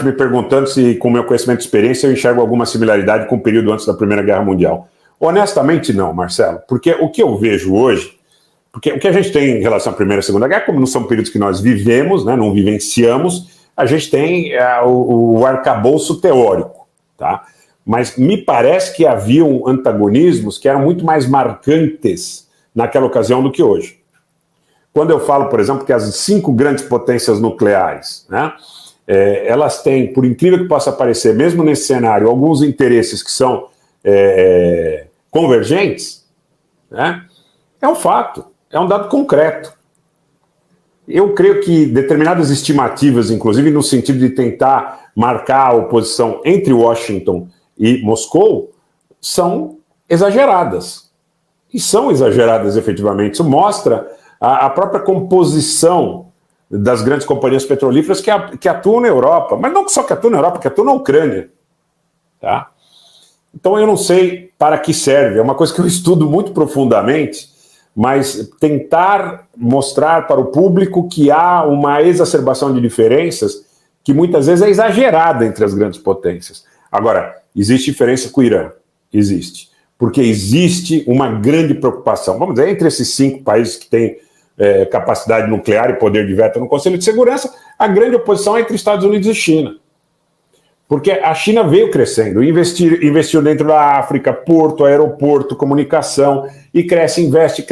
me perguntando se, com o meu conhecimento e experiência, eu enxergo alguma similaridade com o período antes da Primeira Guerra Mundial. Honestamente, não, Marcelo, porque o que eu vejo hoje, porque o que a gente tem em relação à Primeira e Segunda Guerra, como não são períodos que nós vivemos, né, não vivenciamos, a gente tem o arcabouço teórico, tá? Mas me parece que haviam antagonismos que eram muito mais marcantes naquela ocasião do que hoje. Quando eu falo, por exemplo, que as 5 grandes potências nucleares, né, elas têm, por incrível que possa parecer, mesmo nesse cenário, alguns interesses que são convergentes, né, é um fato, é um dado concreto. Eu creio que determinadas estimativas, inclusive no sentido de tentar marcar a oposição entre Washington e Moscou, são exageradas. E são exageradas efetivamente. Isso mostra a própria composição das grandes companhias petrolíferas que atuam na Europa. Mas não só que atuam na Europa, que atuam na Ucrânia. Tá? Então eu não sei para que serve. É uma coisa que eu estudo muito profundamente, mas tentar mostrar para o público que há uma exacerbação de diferenças que muitas vezes é exagerada entre as grandes potências. Agora, existe diferença com o Irã? Existe. Porque existe uma grande preocupação, vamos dizer, entre esses 5 países que têm capacidade nuclear e poder de veto no Conselho de Segurança, a grande oposição é entre Estados Unidos e China. Porque a China veio crescendo, investiu dentro da África, porto, aeroporto, comunicação, e cresce, investe,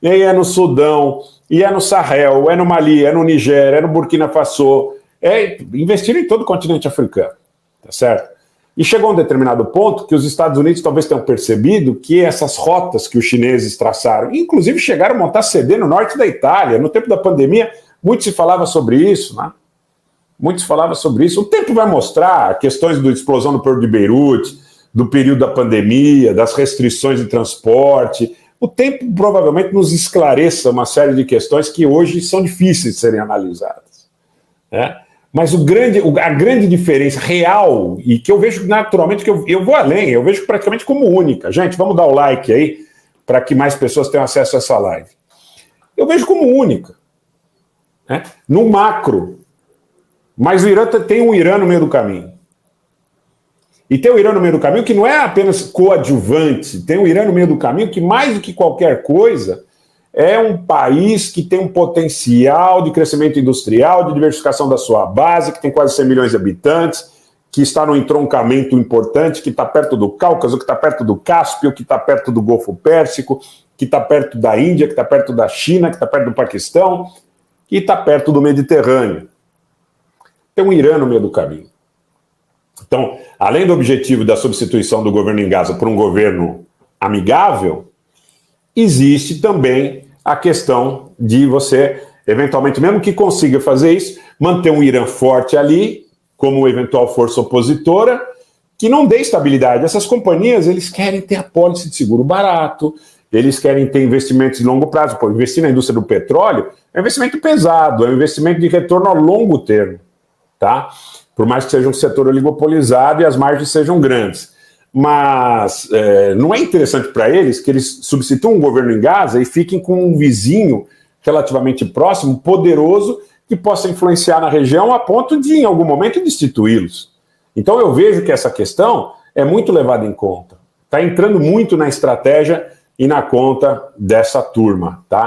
e aí é no Sudão, e é no Sahel, é no Mali, é no Nigéria, é no Burkina Faso, investiram em todo o continente africano, tá certo? E chegou a um determinado ponto que os Estados Unidos talvez tenham percebido que essas rotas que os chineses traçaram, inclusive chegaram a montar CD no norte da Itália, no tempo da pandemia, muito se falava sobre isso, né? Muitos falavam sobre isso. O tempo vai mostrar questões da explosão do porto de Beirute, do período da pandemia, das restrições de transporte. O tempo provavelmente nos esclareça uma série de questões que hoje são difíceis de serem analisadas, né? Mas a grande diferença real, e que eu vejo naturalmente, que eu vou além, eu vejo praticamente como única. Gente, vamos dar o like aí, para que mais pessoas tenham acesso a essa live. Eu vejo como única, né? No macro. Mas o Irã tem um Irã no meio do caminho. E tem o Irã no meio do caminho que não é apenas coadjuvante, tem o Irã no meio do caminho que, mais do que qualquer coisa, é um país que tem um potencial de crescimento industrial, de diversificação da sua base, que tem quase 100 milhões de habitantes, que está num entroncamento importante, que está perto do Cáucaso, que está perto do Cáspio, que está perto do Golfo Pérsico, que está perto da Índia, que está perto da China, que está perto do Paquistão, que está perto do Mediterrâneo. Tem um Irã no meio do caminho. Então, além do objetivo da substituição do governo em Gaza por um governo amigável, existe também a questão de você, eventualmente, mesmo que consiga fazer isso, manter um Irã forte ali, como eventual força opositora, que não dê estabilidade. Essas companhias, eles querem ter apólice de seguro barato, eles querem ter investimentos de longo prazo. Pô, investir na indústria do petróleo é um investimento pesado, é um investimento de retorno a longo termo, tá? Por mais que seja um setor oligopolizado e as margens sejam grandes. Mas não é interessante para eles que eles substituam um governo em Gaza e fiquem com um vizinho relativamente próximo, poderoso, que possa influenciar na região a ponto de, em algum momento, destituí-los. Então eu vejo que essa questão é muito levada em conta. Está entrando muito na estratégia e na conta dessa turma, tá?